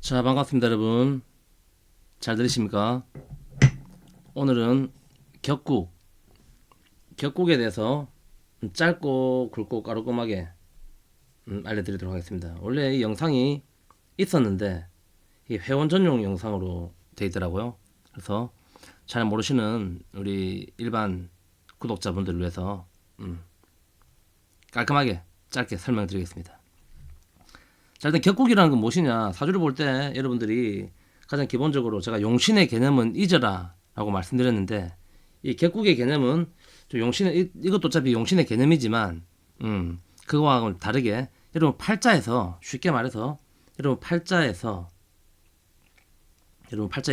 자, 반갑습니다, 여러분. 잘 들으십니까? 오늘은 격국에 대해서 짧고 굵고 까르끔하게 알려드리도록 하겠습니다. 원래 이 영상이 있었는데 이 회원 전용 영상으로 되어 있더라고요. 그래서 잘 모르시는 우리 일반 구독자분들을 위해서 깔끔하게 짧게 설명드리겠습니다. 자, 일단 격국이라는 건 무엇이냐? 사주를 볼 때 여러분들이 가장 기본적으로 제가 용신의 개념은 잊어라 라고 말씀드렸는데, 이 격국의 개념은 이것도 어차피 용신의 개념이지만 그거하고는 다르게 여러분 팔자에서, 쉽게 말해서 여러분 팔자에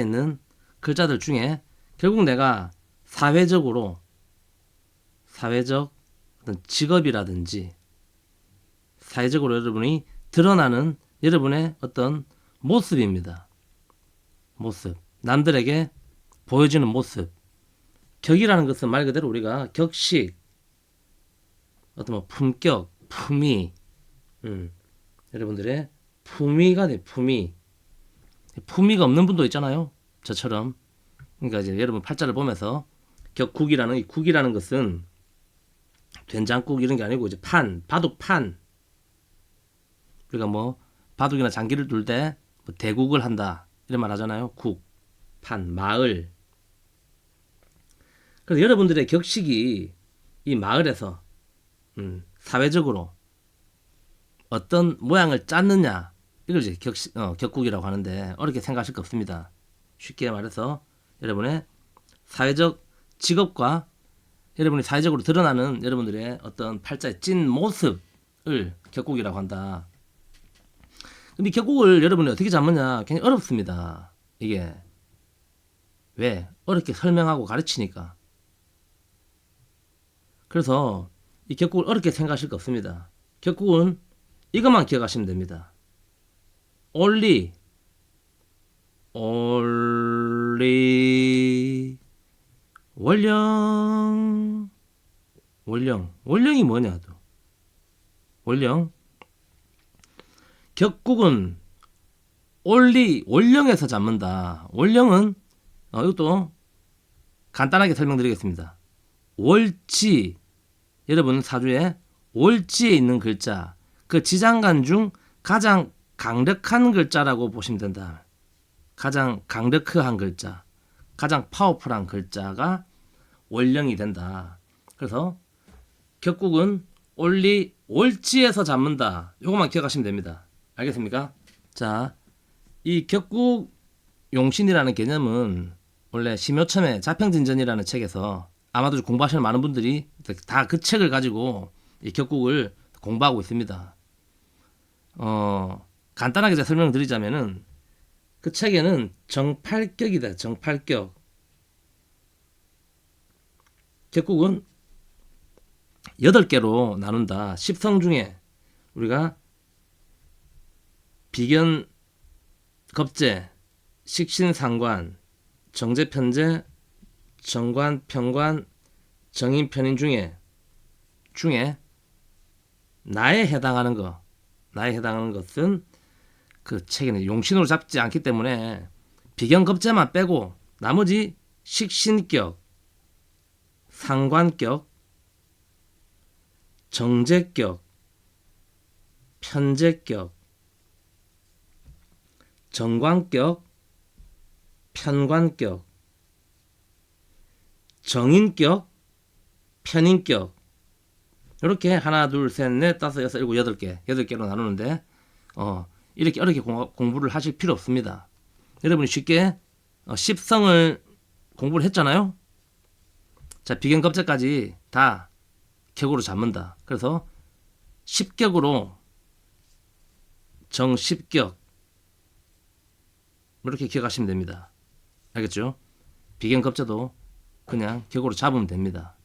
있는 글자들 중에 결국 내가 사회적 어떤 직업이라든지 사회적으로 여러분이 드러나는 여러분의 어떤 모습입니다. 모습, 남들에게 보여지는 모습. 격이라는 것은 말 그대로 우리가 격식, 어떤 뭐 품격, 품위, 여러분들의 품위가 돼. 품위가 없는 분도 있잖아요, 저처럼. 그러니까 이제 여러분 팔자를 보면서 격국이라는, 이 국이라는 것은 된장국 이런 게 아니고 이제 바둑판. 우리가 뭐 바둑이나 장기를 둘 때 뭐 대국을 한다 이런 말 하잖아요. 국, 판, 마을. 그래서 여러분들의 격식이 이 마을에서 사회적으로 어떤 모양을 짰느냐, 이걸 이제 격국이라고 하는데, 어렵게 생각하실 거 없습니다. 쉽게 말해서 여러분의 사회적 직업과 여러분이 사회적으로 드러나는 여러분들의 어떤 팔자의 찐 모습을 격국이라고 한다. 근데 격국을 여러분이 어떻게 잡느냐 굉장히 어렵습니다. 이게 왜? 어렵게 설명하고 가르치니까. 그래서 이 격국을 어렵게 생각하실 거 없습니다. 격국은 이것만 기억하시면 됩니다. only 원령이 뭐냐 또. 원령. 격국은 원령에서 잡는다. 원령은 이것도 간단하게 설명드리겠습니다. 월지, 여러분 사주에 월지에 있는 글자, 그 지장간 중 가장 강력한 글자라고 보시면 된다. 가장 강력한 글자, 가장 파워풀한 글자가 월령이 된다. 그래서 격국은 월지에서 잡는다. 요것만 기억하시면 됩니다. 알겠습니까? 자, 이 격국 용신이라는 개념은 원래 심요첨의 자평진전이라는 책에서, 아마도 공부하시는 많은 분들이 다 그 책을 가지고 이 격국을 공부하고 있습니다. 간단하게 제가 설명드리자면은, 그 책에는 정팔격이다. 정팔격. 격국은 8개로 나눈다. 10성 중에 우리가 비견, 겁재, 식신, 상관, 정제, 편제, 정관, 편관, 정인, 편인 중에 나에 해당하는 것은 그 책에는 용신으로 잡지 않기 때문에 비견, 겁재만 빼고 나머지 식신격, 상관격, 정제격, 편제격, 정관격, 편관격, 정인격, 편인격, 이렇게 하나, 둘, 셋, 넷, 다섯, 여섯, 일곱, 8개로 나누는데, 이렇게 어렵게 공부를 하실 필요 없습니다. 여러분이 쉽게 10성을 공부를 했잖아요. 자, 비견겁제까지 다 격으로 잡는다. 그래서 10격으로 정십격, 이렇게 기억하시면 됩니다. 알겠죠? 비견겁제도 그냥 격으로 잡으면 됩니다.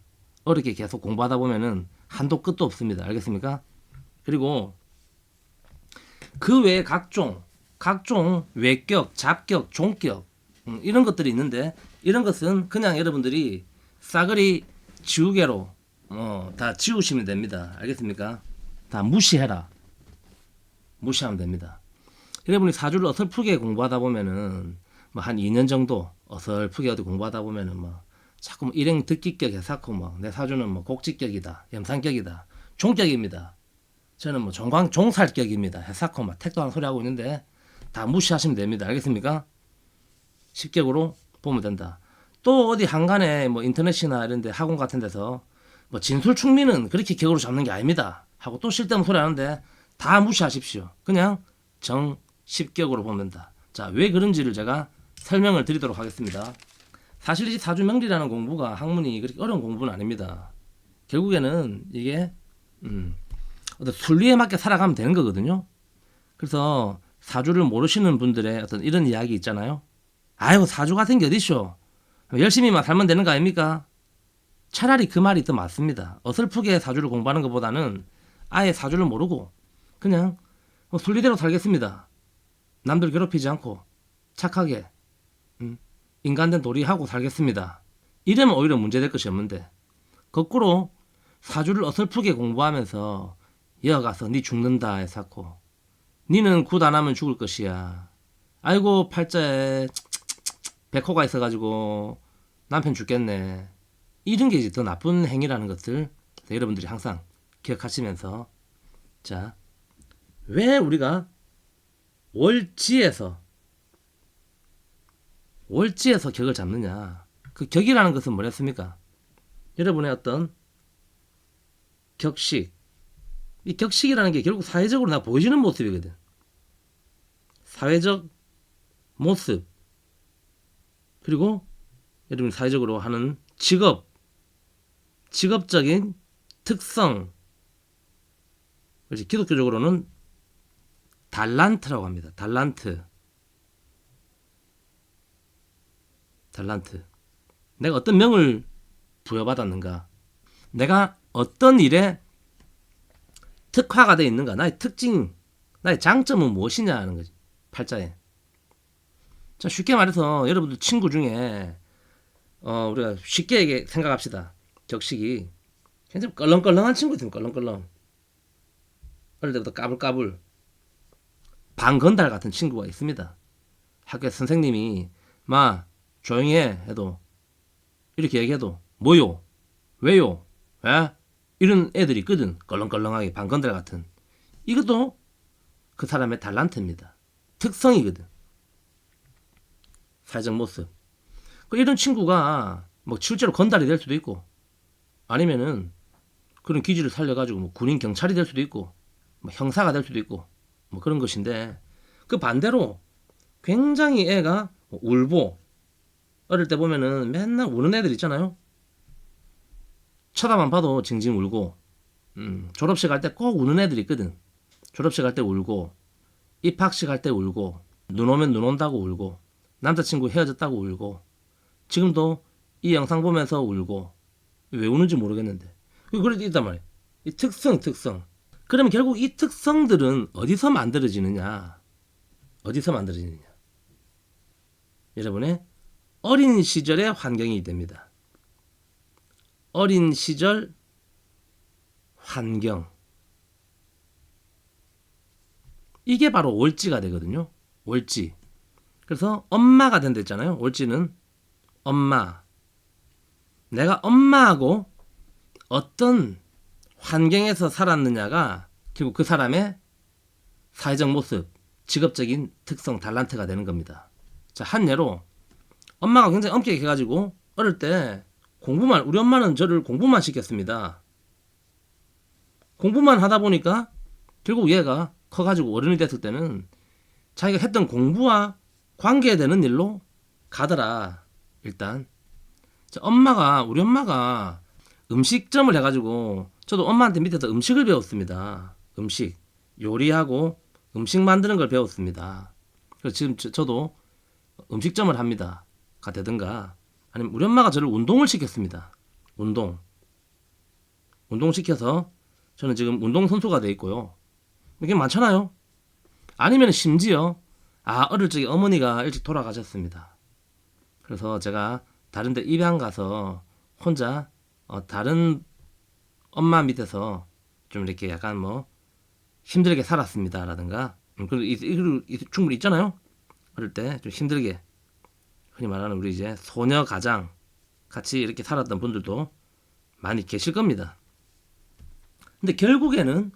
어렵게 계속 공부하다 보면은 한도 끝도 없습니다. 알겠습니까? 그리고 그 외에 각종 외격, 잡격, 종격, 이런 것들이 있는데, 이런 것은 그냥 여러분들이 싸그리 지우개로 다 지우시면 됩니다. 알겠습니까? 다 무시하면 됩니다. 여러분이 사주를 어설프게 공부하다 보면은 뭐 한 2년 정도 어설프게 어디 공부하다 보면은 뭐 자꾸 뭐 일행 듣기격 해사코 뭐 내 사주는 뭐 곡지격이다, 염산격이다, 종격입니다. 저는 뭐 종살격입니다. 해사코 막 택도 안 소리 하고 있는데 다 무시하시면 됩니다. 알겠습니까? 십격으로 보면 된다. 또 어디 한간에 뭐 인터넷이나 이런 데 학원 같은 데서 뭐 진술충미는 그렇게 격으로 잡는 게 아닙니다 하고 또 쓸데없는 소리 하는데 다 무시하십시오. 그냥 정십격으로 보면 된다. 자, 왜 그런지를 제가 설명을 드리도록 하겠습니다. 사실 이 사주명리라는 공부가 학문이 그렇게 어려운 공부는 아닙니다. 결국에는 이게 어떤 순리에 맞게 살아가면 되는 거거든요. 그래서 사주를 모르시는 분들의 어떤 이런 이야기 있잖아요. 아이고 사주 같은 게 어딨쇼. 열심히만 살면 되는 거 아닙니까? 차라리 그 말이 더 맞습니다. 어설프게 사주를 공부하는 것보다는 아예 사주를 모르고 그냥 순리대로 살겠습니다. 남들 괴롭히지 않고 착하게 인간된 도리하고 살겠습니다. 이러면 오히려 문제될 것이 없는데 거꾸로 사주를 어설프게 공부하면서 이어가서 니 죽는다 해사코 니는 굿 안 하면 죽을 것이야. 아이고 팔자에 백호가 있어가지고 남편 죽겠네. 이런 게 이제 더 나쁜 행위라는 것들 여러분들이 항상 기억하시면서 자, 왜 우리가 월지에서 격을 잡느냐. 그 격이라는 것은 뭐랬습니까? 여러분의 어떤 격식. 이 격식이라는 게 결국 사회적으로 나 보여지는 모습이거든. 사회적 모습. 그리고 여러분 사회적으로 하는 직업적인 특성. 그렇지. 기독교적으로는 달란트라고 합니다. 달란트. 내가 어떤 명을 부여받았는가? 내가 어떤 일에 특화가 되어 있는가? 나의 특징, 나의 장점은 무엇이냐 하는 거지. 팔자에. 자, 쉽게 말해서 여러분들 친구 중에 우리가 쉽게 생각합시다. 격식이 굉장히 껄렁껄렁한 친구 있으면 껄렁껄렁. 어릴 때부터 까불까불. 방건달 같은 친구가 있습니다. 학교 선생님이 마 조용히 해 해도 이렇게 얘기해도 뭐요? 왜요? 에? 이런 애들이 있거든. 껄렁껄렁하게 방건달 같은. 이것도 그 사람의 달란트입니다. 특성이거든. 사회적 모습. 이런 친구가 뭐 실제로 건달이 될 수도 있고 아니면은 그런 기질을 살려가지고 뭐 군인 경찰이 될 수도 있고 뭐 형사가 될 수도 있고 뭐 그런 것인데 그 반대로 굉장히 애가 울보 어릴 때 보면은 맨날 우는 애들 있잖아요. 쳐다만 봐도 징징 울고 졸업식 할 때 꼭 우는 애들 있거든. 졸업식 할 때 울고 입학식 할 때 울고 눈 오면 눈 온다고 울고 남자친구 헤어졌다고 울고 지금도 이 영상 보면서 울고 왜 우는지 모르겠는데 그래도 있단 말이야. 이 특성 그러면 결국 이 특성들은 어디서 만들어지느냐 여러분의 어린 시절의 환경이 됩니다. 어린 시절 환경 이게 바로 월지가 되거든요. 월지. 그래서 엄마가 된다 했잖아요. 월지는 엄마. 내가 엄마하고 어떤 환경에서 살았느냐가 결국 그 사람의 사회적 모습, 직업적인 특성, 달란트가 되는 겁니다. 자, 한 예로 엄마가 굉장히 엄격해가지고 어릴 때 우리 엄마는 저를 공부만 시켰습니다. 공부만 하다 보니까 결국 얘가 커가지고 어른이 됐을 때는 자기가 했던 공부와 관계되는 일로 가더라. 일단 우리 엄마가 음식점을 해가지고 저도 엄마한테 밑에서 음식을 배웠습니다. 음식 요리하고 음식 만드는 걸 배웠습니다. 그래서 지금 저도 음식점을 합니다. 가 되든가 아니면 우리 엄마가 저를 운동을 시켰습니다. 운동 시켜서 저는 지금 운동선수가 돼 있고요. 이게 많잖아요. 아니면 심지어 어릴 적에 어머니가 일찍 돌아가셨습니다. 그래서 제가 다른 데 입양 가서 혼자 다른 엄마 밑에서 좀 이렇게 약간 뭐 힘들게 살았습니다 라든가 그리고 충분히 있잖아요. 어릴 때 좀 힘들게 흔히 말하는 우리 이제 소녀 가장 같이 이렇게 살았던 분들도 많이 계실 겁니다. 근데 결국에는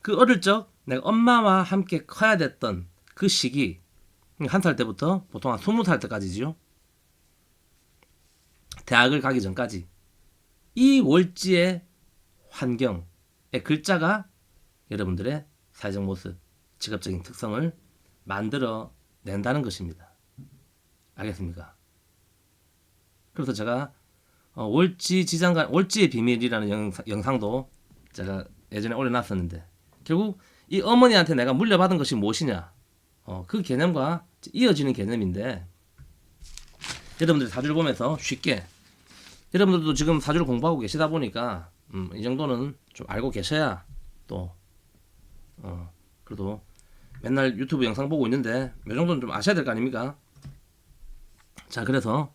그 어릴 적 내가 엄마와 함께 커야 됐던 그 시기, 1살 때부터 보통 한 20살 때까지지요. 대학을 가기 전까지 이 월지의 환경의 글자가 여러분들의 사회적 모습, 직업적인 특성을 만들어 낸다는 것입니다. 알겠습니까? 그래서 제가 월지의 비밀이라는 영상도 제가 예전에 올려놨었는데, 결국 이 어머니한테 내가 물려받은 것이 무엇이냐, 그 개념과 이어지는 개념인데, 여러분들이 사주를 보면서 쉽게, 여러분들도 지금 사주를 공부하고 계시다 보니까 이 정도는 좀 알고 계셔야 또 그래도 맨날 유튜브 영상 보고 있는데 이 정도는 좀 아셔야 될 거 아닙니까? 자, 그래서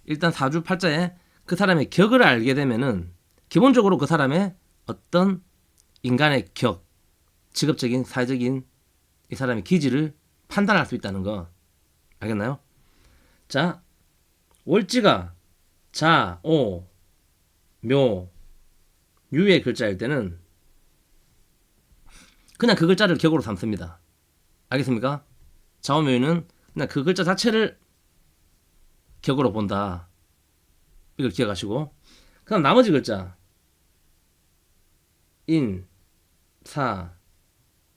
일단 사주 팔자에 그 사람의 격을 알게 되면은 기본적으로 그 사람의 어떤 인간의 격, 직업적인, 사회적인 이 사람의 기질을 판단할 수 있다는 거 알겠나요? 자, 월지가 자, 오, 묘, 유의 글자일 때는 그냥 그 글자를 격으로 삼습니다. 알겠습니까? 자오묘유는 그냥 그 글자 자체를 격으로 본다. 이걸 기억하시고, 그다음 나머지 글자 인, 사,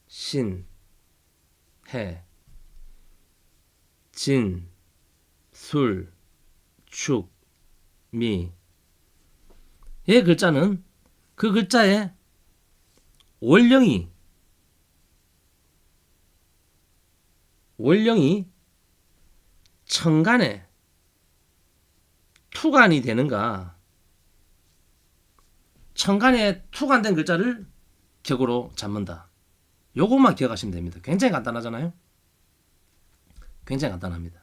신, 해, 진, 술, 축, 미. 얘 글자는 그 글자의 원령이 천간에 투간이 되는가, 천간에 투간된 글자를 격으로 잡는다. 요것만 기억하시면 됩니다. 굉장히 간단하잖아요. 굉장히 간단합니다.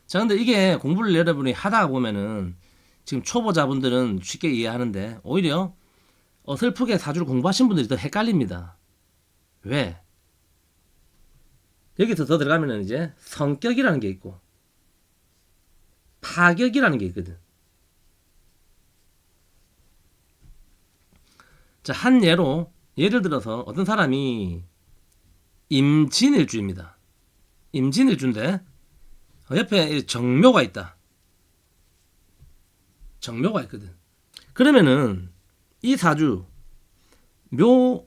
자, 근데 이게 공부를 여러분이 하다 보면은 지금 초보자분들은 쉽게 이해하는데 오히려 어설프게 사주를 공부하신 분들이 더 헷갈립니다. 왜? 여기서 더 들어가면은 이제 성격이라는 게 있고 파격이라는 게 있거든. 자, 한 예를 들어서 어떤 사람이 임진일주입니다. 임진일주인데 옆에 정묘가 있다. 정묘가 있거든. 그러면은 이 사주 묘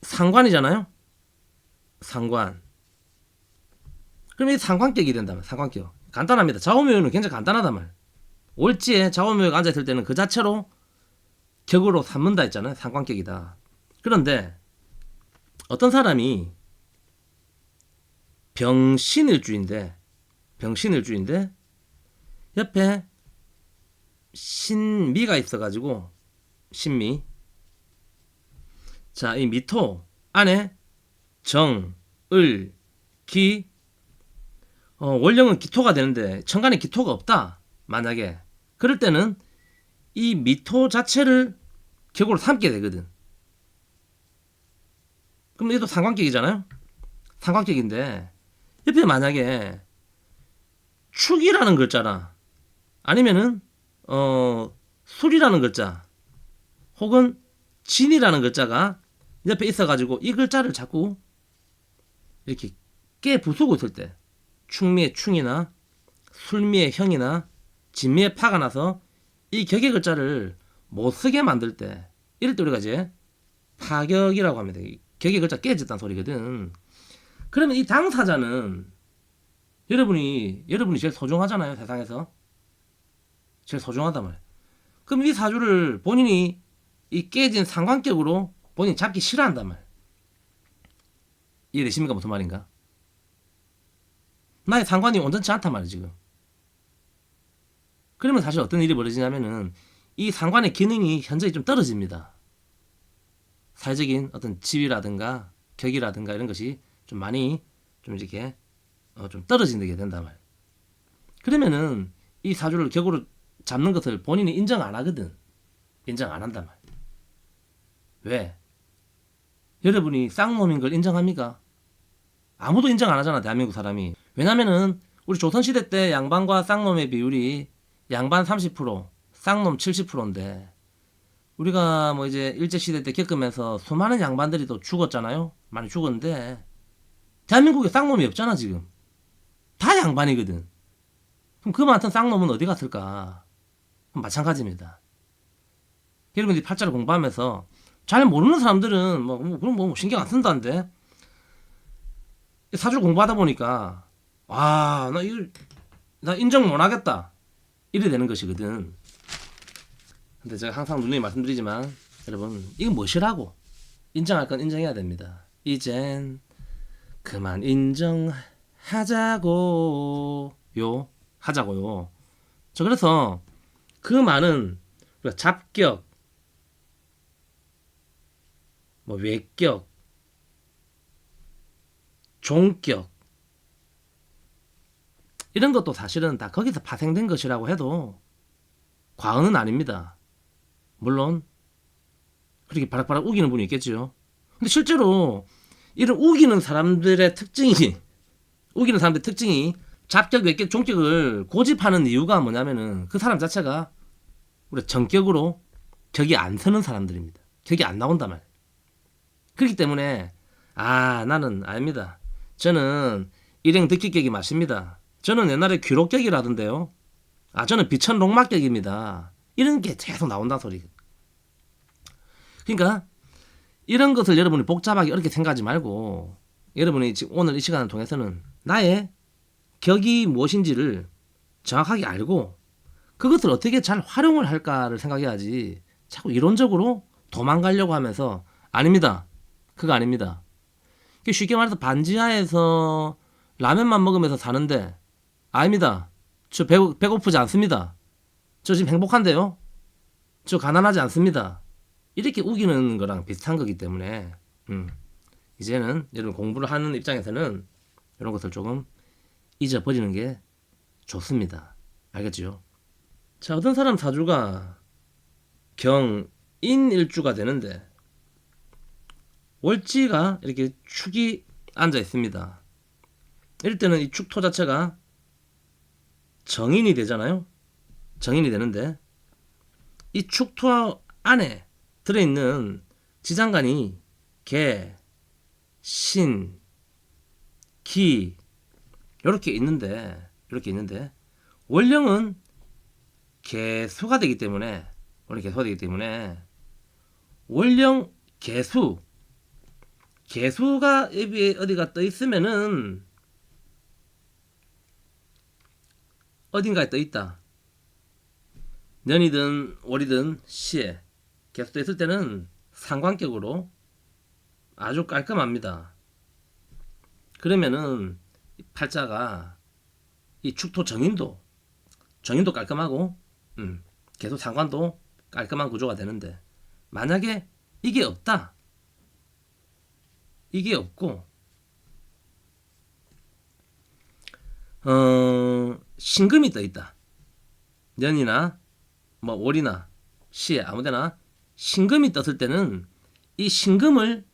상관이잖아요. 상관. 그럼 이 상관격이 된다면 상관격. 간단합니다. 좌우묘는 굉장히 간단하단 말. 월지에 좌우묘가 앉아있을 때는 그 자체로 격으로 삼는다 했잖아요. 상관격이다. 그런데 어떤 사람이 병신일주인데 옆에 신미가 있어가지고 신미. 자, 이 미토 안에 정, 을, 기, 원령은 기토가 되는데 천간에 기토가 없다. 만약에 그럴 때는 이 미토 자체를 격으로 삼게 되거든. 그럼 얘도 상관격이잖아요. 상관격인데 옆에 만약에 축이라는 글자나 아니면은 술이라는 글자 혹은 진이라는 글자가 옆에 있어가지고 이 글자를 자꾸 이렇게 깨 부수고 있을 때, 충미의 충이나 술미의 형이나 진미의 파가 나서 이 격의 글자를 못 쓰게 만들 때, 이럴 때 우리가 이제 파격이라고 합니다. 격의 글자 깨졌다는 소리거든. 그러면 이 당사자는 여러분이 제일 소중하잖아요. 세상에서 제일 소중하단 말이에요. 그럼 이 사주를 본인이 이 깨진 상관격으로 본인이 잡기 싫어한단 말이에요. 이해되십니까? 무슨 말인가? 나의 상관이 온전치 않단 말이에요, 지금. 그러면 사실 어떤 일이 벌어지냐면은 이 상관의 기능이 현저히 좀 떨어집니다. 사회적인 어떤 지위라든가 격이라든가 이런 것이 좀 많이 좀 이렇게 좀 떨어지게 된단 말이에요. 그러면은 이 사주를 격으로 잡는 것을 본인이 인정 안 하거든. 인정 안 한단 말이에요. 왜? 여러분이 쌍놈인 걸 인정합니까? 아무도 인정 안 하잖아, 대한민국 사람이. 왜냐면은 우리 조선시대 때 양반과 쌍놈의 비율이 양반 30%, 쌍놈 70%인데 우리가 뭐 이제 일제시대 때 겪으면서 수많은 양반들이 또 죽었잖아요. 많이 죽었는데 대한민국에 쌍놈이 없잖아 지금. 다 양반이거든. 그럼 그 많던 쌍놈은 어디 갔을까? 마찬가지입니다. 여러분들이 팔자를 공부하면서 잘 모르는 사람들은 그럼 뭐 신경 안 쓴다는데 사주를 공부하다 보니까 나 인정 못 하겠다 이래 되는 것이거든. 근데 제가 항상 누누이 말씀드리지만 여러분 이건 무엇이라고 인정할 건 인정해야 됩니다. 이젠 그만 인정하자고요. 하자고요. 저 그래서 그 많은 잡격, 뭐 외격, 종격 이런 것도 사실은 다 거기서 파생된 것이라고 해도 과언은 아닙니다. 물론 그렇게 바락바락 우기는 분이 있겠죠. 근데 실제로 이런 우기는 사람들의 특징이 잡격, 외격, 종격을 고집하는 이유가 뭐냐면은 그 사람 자체가 우리 전격으로 격이 안 서는 사람들입니다. 격이 안 나온단 말이에요. 그렇기 때문에 나는 아닙니다. 저는 일행 득기격이 맞습니다. 저는 옛날에 귀록격이라던데요. 저는 비천록막격입니다. 이런 게 계속 나온다는 소리. 그러니까 이런 것을 여러분이 복잡하게 어렵게 생각하지 말고 여러분이 지금 오늘 이 시간을 통해서는 나의 격이 무엇인지를 정확하게 알고 그것을 어떻게 잘 활용을 할까를 생각해야지 자꾸 이론적으로 도망가려고 하면서 아닙니다. 그거 아닙니다. 쉽게 말해서 반지하에서 라면만 먹으면서 사는데 아닙니다. 저 배고프지 않습니다. 저 지금 행복한데요. 저 가난하지 않습니다. 이렇게 우기는 거랑 비슷한 거기 때문에 이제는 여러분 공부를 하는 입장에서는 이런 것을 조금 잊어버리는 게 좋습니다. 알겠죠? 자, 어떤 사람 사주가 경인일주가 되는데 월지가 이렇게 축이 앉아 있습니다. 이럴 때는 이 축토 자체가 정인이 되잖아요. 정인이 되는데 이 축토 안에 들어있는 지장간이 개, 신, 기 이렇게 있는데 월령은 개수가 되기 때문에 월령 개수가 여기에 어디가 떠 있으면은 어딘가에 떠 있다. 년이든 월이든 시에 개수 떠 있을 때는 상관격으로 아주 깔끔합니다. 그러면은 팔자가 이 축토 정인도 깔끔하고 개수 상관도 깔끔한 구조가 되는데 만약에 이게 없다. 이게 없고 신금이 떠 있다. 년이나 뭐 월이나 시에 아무데나 신금이 떴을 때는 이 신금을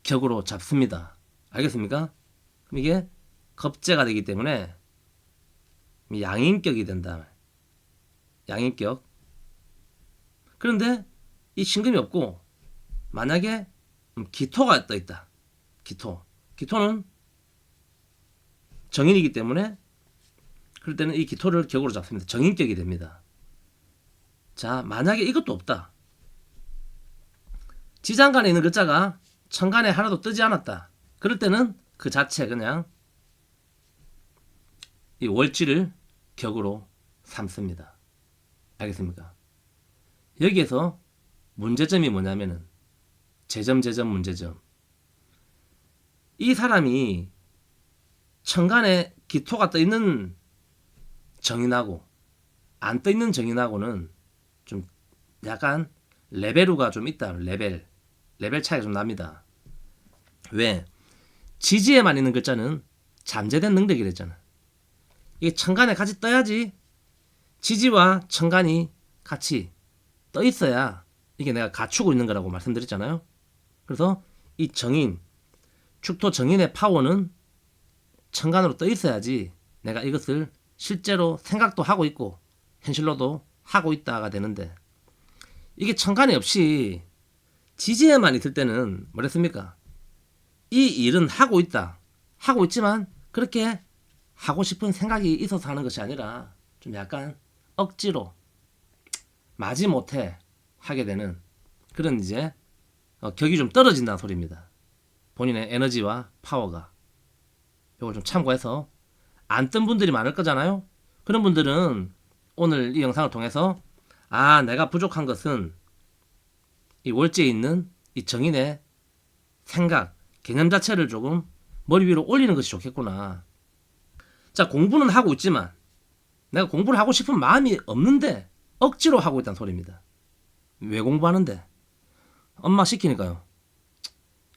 격으로 잡습니다. 알겠습니까? 그럼 이게 겁재가 되기 때문에 양인격이 된다. 양인격. 그런데 이 신금이 없고 만약에 기토가 떠 있다. 기토는 정인이기 때문에 그럴 때는 이 기토를 격으로 잡습니다. 정인격이 됩니다. 자, 만약에 이것도 없다. 지장간에 있는 글자가 천간에 하나도 뜨지 않았다. 그럴 때는 그 자체 그냥 이 월지를 격으로 삼습니다. 알겠습니까? 여기에서 문제점이 뭐냐면은 문제점. 이 사람이 천간에 기토가 떠 있는 정인하고 안 떠 있는 정인하고는 좀 약간 레벨우가 좀 있다. 레벨 차이가 좀 납니다. 왜? 지지에만 있는 글자는 잠재된 능력이랬잖아. 이게 천간에 같이 떠야지 지지와 천간이 같이 떠 있어야 이게 내가 갖추고 있는 거라고 말씀드렸잖아요. 그래서 이 정인, 축토 정인의 파워는 천간으로 떠 있어야지 내가 이것을 실제로 생각도 하고 있고 현실로도 하고 있다가 되는데, 이게 천간에 없이 지지에만 있을 때는 뭐랬습니까? 이 일은 하고 있다. 하고 있지만 그렇게 하고 싶은 생각이 있어서 하는 것이 아니라 좀 약간 억지로 마지못해 하게 되는 그런 이제 격이 좀 떨어진다는 소리입니다. 본인의 에너지와 파워가. 이걸 좀 참고해서, 안 뜬 분들이 많을 거잖아요. 그런 분들은 오늘 이 영상을 통해서 내가 부족한 것은 이 월지에 있는 이 정인의 생각, 개념 자체를 조금 머리 위로 올리는 것이 좋겠구나. 자, 공부는 하고 있지만 내가 공부를 하고 싶은 마음이 없는데 억지로 하고 있다는 소리입니다. 왜 공부하는데? 엄마 시키니까요.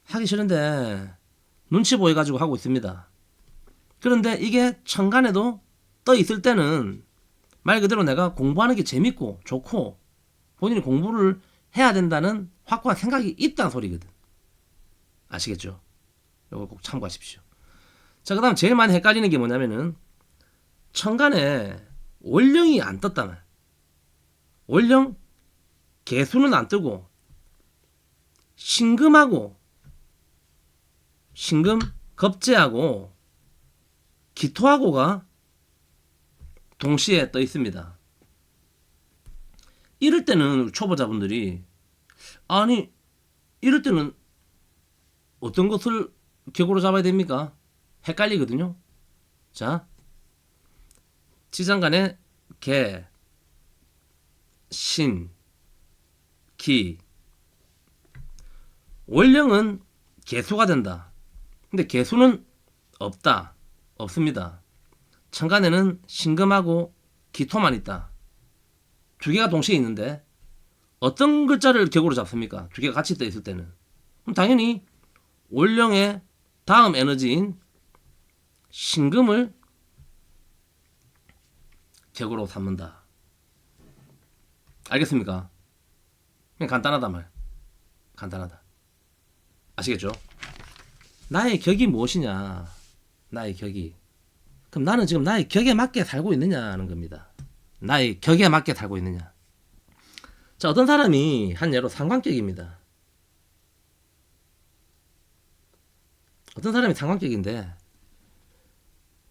하기 싫은데 눈치 보여가지고 하고 있습니다. 그런데 이게 천간에도 떠 있을 때는 말 그대로 내가 공부하는 게 재밌고 좋고 본인이 공부를 해야 된다는 확고한 생각이 있다는 소리거든. 아시겠죠? 이걸 꼭 참고하십시오. 자, 그 다음 제일 많이 헷갈리는 게 뭐냐면은 천간에 월령이 안 떴다면, 월령 개수는 안 뜨고 신금하고 신금 겁재하고 기토하고가 동시에 떠 있습니다. 이럴 때는 초보자분들이 아니 이럴 때는 어떤 것을 격으로 잡아야 됩니까? 헷갈리거든요. 자, 지장간에 개, 신, 기. 월령은 개수가 된다. 근데 개수는 없다. 없습니다. 천간에는 신금하고 기토만 있다. 두 개가 동시에 있는데 어떤 글자를 격으로 잡습니까? 두 개가 같이 떠 있을 때는. 그럼 당연히 월령의 다음 에너지인 신금을 격으로 삼는다. 알겠습니까? 그냥 간단하다 말. 간단하다. 아시겠죠? 나의 격이 무엇이냐? 나의 격이. 그럼 나는 지금 나의 격에 맞게 살고 있느냐는 겁니다. 나의 격에 맞게 살고 있느냐. 자, 어떤 사람이 한 예로 상관격입니다. 어떤 사람이 상관격인데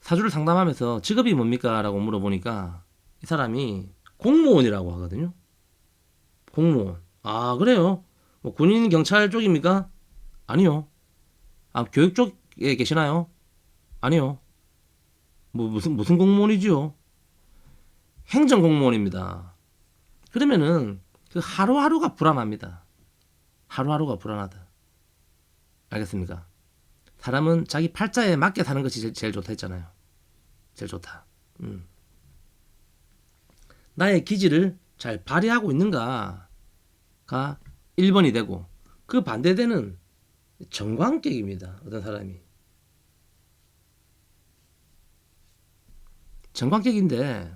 사주를 상담하면서 직업이 뭡니까? 라고 물어보니까 이 사람이 공무원이라고 하거든요. 공무원. 아, 그래요? 뭐 군인 경찰 쪽입니까? 아니요. 교육 쪽에 계시나요? 아니요. 뭐 무슨 공무원이지요? 행정 공무원입니다. 그러면은 그 하루하루가 불안합니다. 하루하루가 불안하다. 알겠습니까? 사람은 자기 팔자에 맞게 사는 것이 제일 좋다 했잖아요. 제일 좋다. 나의 기질을 잘 발휘하고 있는가가 1번이 되고, 그 반대되는 정관격입니다. 어떤 사람이. 정관격인데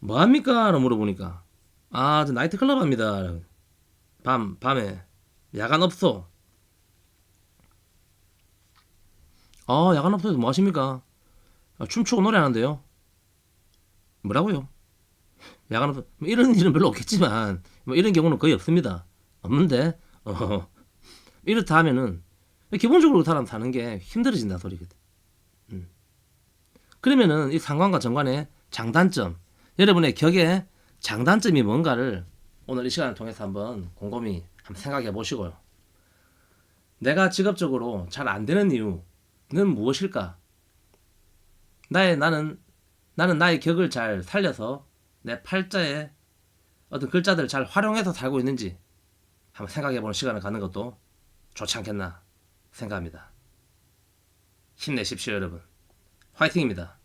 뭐합니까? 라고 물어보니까 저 나이트클럽 합니다. 밤에 야간 업소. 야간 업소에서 뭐 하십니까? 춤추고 노래하는데요. 뭐라고요? 야간 업소. 뭐 이런 일은 별로 없겠지만 뭐 이런 경우는 거의 없습니다. 없는데 이렇다 하면은 기본적으로 사람 사는 게 힘들어진다 소리거든. 그러면은 이 상관과 정관의 장단점, 여러분의 격의 장단점이 뭔가를 오늘 이 시간을 통해서 한번 곰곰이 한번 생각해 보시고요. 내가 직업적으로 잘 안 되는 이유는 무엇일까? 나는 나의 격을 잘 살려서 내 팔자에 어떤 글자들을 잘 활용해서 살고 있는지 한번 생각해 보는 시간을 갖는 것도 좋지 않겠나 생각합니다. 힘내십시오, 여러분. 화이팅입니다.